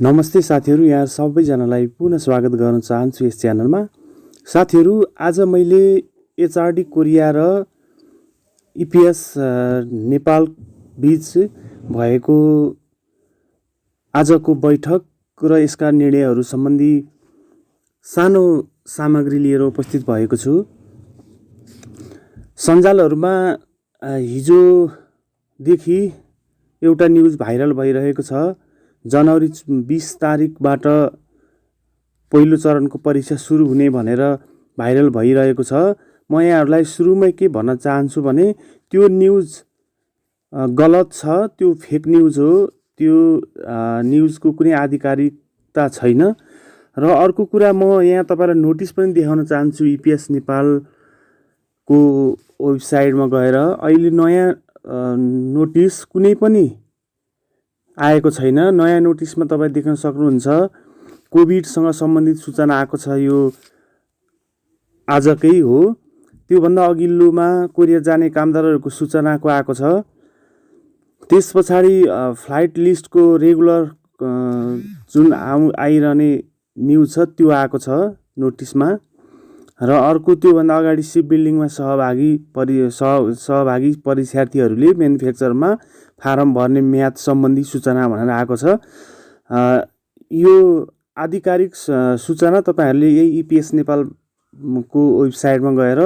नमस्ते साथीहरू, यहाँ सबैजनालाई पुनः स्वागत गर्न चाहन्छु यस च्यानलमा। साथीहरू, आज मैले HRD कोरिया र EPS नेपाल बीच भएको आजको बैठक र यसका निर्णयहरू सम्बन्धी सानो सामग्री लिएर उपस्थित भएको छु। सञ्जालहरूमा हिजोदेखि एउटा न्युज भाइरल भइरहेको छ। जनवरी 20 तारिकबाट पहिलो चरणको परीक्षा सुरु हुने भनेर भाइरल भइरहेको छ। म यहाँहरूलाई सुरुमै के भन्न चाहन्छु भने त्यो न्युज गलत छ, त्यो फेक न्युज हो। त्यो न्युजको कुनै आधिकारिकता छैन। र अर्को कुरा, म यहाँ तपाईलाई नोटिस पनि देखाउन चाहन्छु। EPS नेपालको वेबसाइटमा गएर अहिले नयाँ नोटिस कुनै पनि आएको छैन। नयाँ नोटिसमा तपाईँ देख्न सक्नुहुन्छ कोभिडसँग सम्बन्धित सूचना आएको छ। यो आजकै हो। त्योभन्दा अघिल्लोमा कोरिया जाने कामदारहरूको सूचनाको आएको छ। त्यस पछाडि फ्लाइट लिस्टको रेगुलर जुन आइरहने न्युज छ त्यो आएको छ नोटिसमा। र अर्को, त्योभन्दा अगाडि सिप बिल्डिङमा सहभागी परीक्षार्थीहरूले म्यानुफ्याक्चरमा फारम भर्ने म्याद सम्बन्धी सूचना भनेर आएको छ। यो आधिकारिक सूचना तपाईहरूले यही EPS नेपालको वेबसाइटमा गएर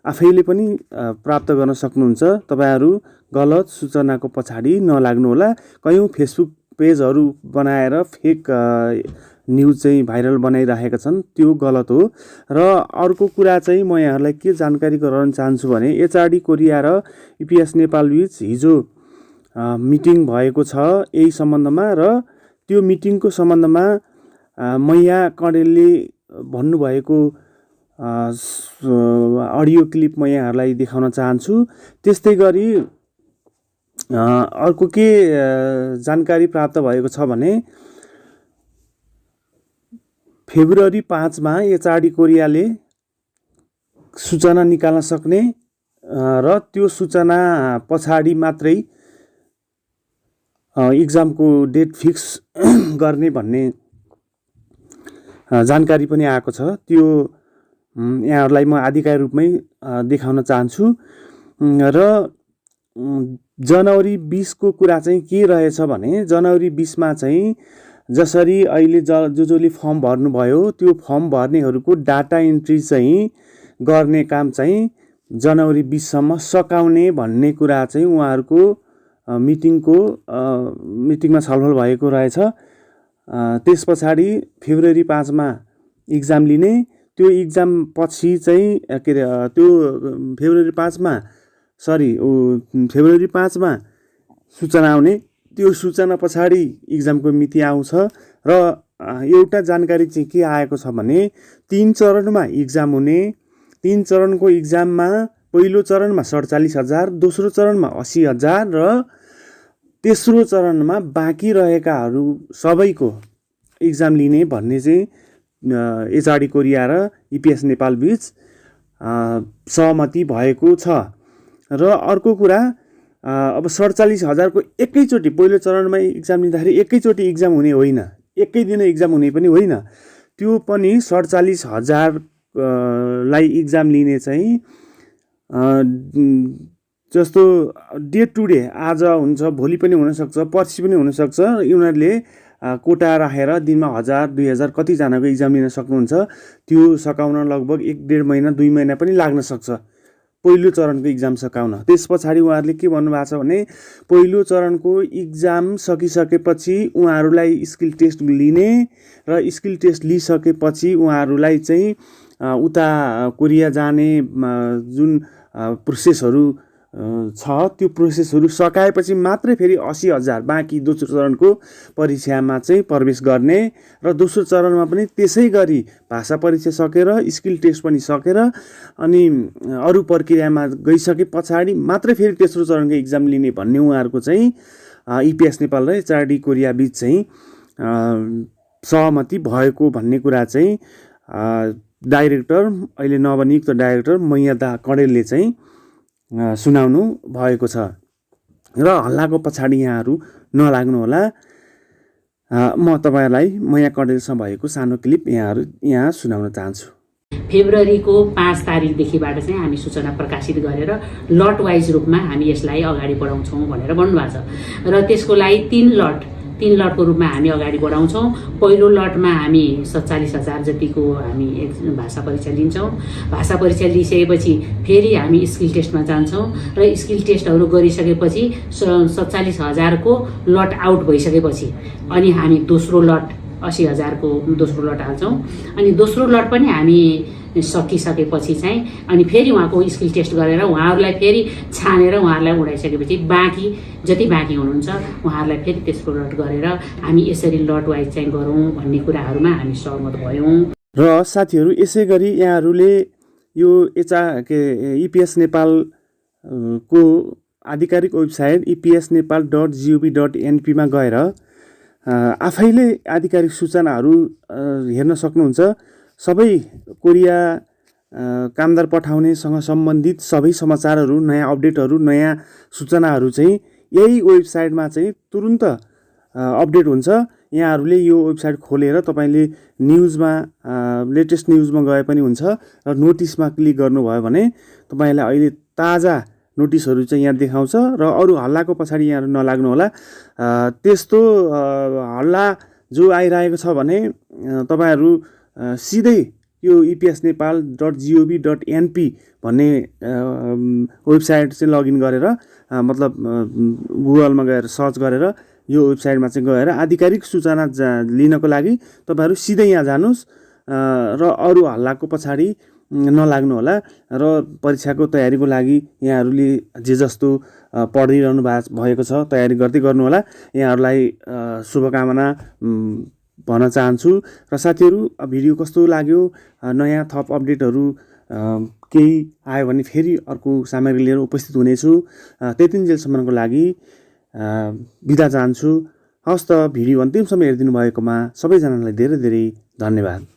आफैले पनि प्राप्त गर्न सक्नुहुन्छ। तपाईहरू गलत सूचनाको पछाडि नलाग्नुहोला। कयौं फेसबुक पेजहरू बनाएर फेक न्युज चाहिँ भाइरल बनाइरहेका छन्, त्यो गलत हो। र अर्को कुरा चाहिँ म यहाँहरूलाई के जानकारी गराउन चाहन्छु भने HRD कोरिया र EPS नेपाल बीच हिजो मिटिङ भएको छ यही सम्बन्धमा। र त्यो मिटिङको सम्बन्धमा मैया कडेलले भन्नुभएको अडियो क्लिप म यहाँहरूलाई देखाउन चाहन्छु। त्यस्तै गरी अर्को के जानकारी प्राप्त भएको छ भने फेब्रुअरी 5 मा HRD कोरियाले सूचना निकाल्न सक्ने र त्यो सूचना पछाडि मात्रै इक्जामको डेट फिक्स गर्ने भन्ने जानकारी पनि आएको छ। त्यो यहाँहरूलाई म आधिकारिक रूपमै देखाउन चाहन्छु। र जनवरी 20 को कुरा चाहिँ के रहेछ भने जनवरी 20 मा चाहिँ जसरी अहिले जसले फर्म भर्नुभयो त्यो फर्म भर्नेहरूको डाटा इन्ट्री चाहिँ गर्ने काम चाहिँ जनवरी 20 सम्म सकाउने भन्ने कुरा चाहिँ उहाँहरूको मिटिङमा छलफल भएको रहेछ। त्यस पछाडि फेब्रुअरी 5 मा इक्जाम लिने, त्यो इक्जाम पछि चाहिँ के अरे त्यो फेब्रुअरी 5 मा सूचना आउने, त्यो सूचना पछाडि इक्जामको मिति आउँछ। र एउटा जानकारी चाहिँ के आएको छ भने 3 चरणमा इक्जाम हुने। 3 चरणको इक्जाममा पहिलो चरणमा 47,000, दोस्रो चरणमा 80,000 र तेस्रो चरणमा बाँकी रहेकाहरू सबैको इक्जाम लिने भन्ने चाहिँ HRD कोरिया र EPS नेपाल बीच सहमति भएको छ। र अर्को कुरा, अब 47,000 को एकैचोटि पहिलो चरणमा इक्जाम लिँदाखेरि एकैचोटि इक्जाम हुने होइन, एकै दिन इक्जाम हुने पनि होइन। त्यो पनि 47,000 लाई इक्जाम लिने चाहिँ जस्तो डे टु डे, आज हुन्छ, भोलि पनि हुनसक्छ, पर्सि पनि हुनसक्छ। उनीहरूले कोटा राखेर दिनमा 1000, 2000 कतिजनाको इक्जाम लिन सक्नुहुन्छ। त्यो सकाउन लगभग 1.5 महिना 2 महिना पनि लाग्न सक्छ पहिलो चरणको इक्जाम सकाउन। त्यस पछाडि उहाँहरूले के भन्नुभएको छ भने पहिलो चरणको इक्जाम सकिसकेपछि उहाँहरूलाई स्किल टेस्ट लिने र स्किल टेस्ट लिइसकेपछि उहाँहरूलाई चाहिँ उता कोरिया जाने जुन प्रोसेसहरू छ त्यो प्रोसेसहरू सकाएपछि मात्रै फेरि 80,000 बाँकी दोस्रो चरणको परीक्षामा चाहिँ प्रवेश गर्ने। र दोस्रो चरणमा पनि त्यसै गरी भाषा परीक्षा सकेर स्किल टेस्ट पनि सकेर अनि अरू प्रक्रियामा गइसके पछाडि मात्रै फेरि तेस्रो चरणको इक्जाम लिने भन्ने उहाँहरूको चाहिँ EPS नेपाल र HRD कोरिया बीच चाहिँ सहमति भएको भन्ने कुरा चाहिँ डाइरेक्टर, अहिले नवनियुक्त डाइरेक्टर मैया कडेलले चाहिँ सुनाउनु भएको छ। र हल्लाको पछाडि यहाँहरू नलाग्नु होला। म तपाईँहरूलाई म यहाँ कडेलसँग भएको सानो क्लिप यहाँ सुनाउन चाहन्छु। फेब्रुअरीको 5 तारिकदेखिबाट चाहिँ हामी सूचना प्रकाशित गरेर लट वाइज रूपमा हामी यसलाई अगाडि बढाउँछौँ भनेर भन्नुभएको छ र त्यसको लागि 3 लटको रूपमा हामी अगाडि बढाउँछौँ। पहिलो लटमा हामी 47,000 जतिको हामी भाषा परीक्षा लिन्छौँ। भाषा परीक्षा लिइसकेपछि फेरि हामी स्किल टेस्टमा जान्छौँ र स्किल टेस्टहरू गरिसकेपछि 47,000 को लट आउट भइसकेपछि अनि हामी दोस्रो लट 80,000 को दोस्रो लट हाल्छौँ। अनि दोस्रो लट पनि हामी सकिसकेपछि चाहिँ अनि फेरि उहाँको स्किल टेस्ट गरेर उहाँहरूलाई फेरि छानेर उहाँहरूलाई उडाइसकेपछि जति बाँकी हुनुहुन्छ उहाँहरूलाई फेरि तेस्रो लट गरेर हामी यसरी लट वाइज चाहिँ गरौँ भन्ने कुराहरूमा हामी सहमत भयौँ। र साथीहरू, यसै गरी यहाँहरूले यो EPS नेपाल को आधिकारिक वेबसाइट epsnepal.gov.np मा गएर आफैले आधिकारिक सूचनाहरू हेर्न सक्नुहुन्छ। सबै कोरिया कामदार पठाउनेसँग सम्बन्धित सबै समाचारहरू, नयाँ अपडेटहरू, नयाँ सूचनाहरू चाहिँ यही वेबसाइटमा चाहिँ तुरुन्त अपडेट हुन्छ। यहाँहरूले यो वेबसाइट खोलेर तपाईँले न्युजमा लेटेस्ट न्युजमा गए पनि हुन्छ र नोटिसमा क्लिक गर्नुभयो भने तपाईँलाई अहिले ताजा नोटिसहरू चाहिँ यहाँ देखाउँछ र अरू हल्लाको पछाडि यहाँहरू नलाग्नु होला। त्यस्तो हल्ला जो आइरहेको छ भने तपाईँहरू सिधै यो epsnepal.gov.np भन्ने वेबसाइट चाहिँ लगइन गरेर मतलब गुगलमा गएर सर्च गरेर यो वेबसाइटमा चाहिँ गएर आधिकारिक सूचना लिनको लागि तपाईँहरू सिधै यहाँ जानुहोस् र अरू हल्लाको पछाडि नलाग्नु होला र परीक्षाको तयारीको लागि यहाँहरूले जे जस्तो पढिरहनु भएको छ तयारी गर्दै गर्नु होला। यहाँहरूलाई शुभकामना भन्न चाहन्छु। र साथीहरू, भिडियो कस्तो लाग्यो, नयाँ थप अपडेटहरू केही आयो भने फेरि अर्को सामग्री लिएर उपस्थित हुनेछु। त्यतिन्जेलसम्मको लागि बिदा चाहन्छु। हवस् त, भिडियो अन्तिमसम्म हेरिदिनु भएकोमा सबैजनालाई धेरै धेरै धन्यवाद।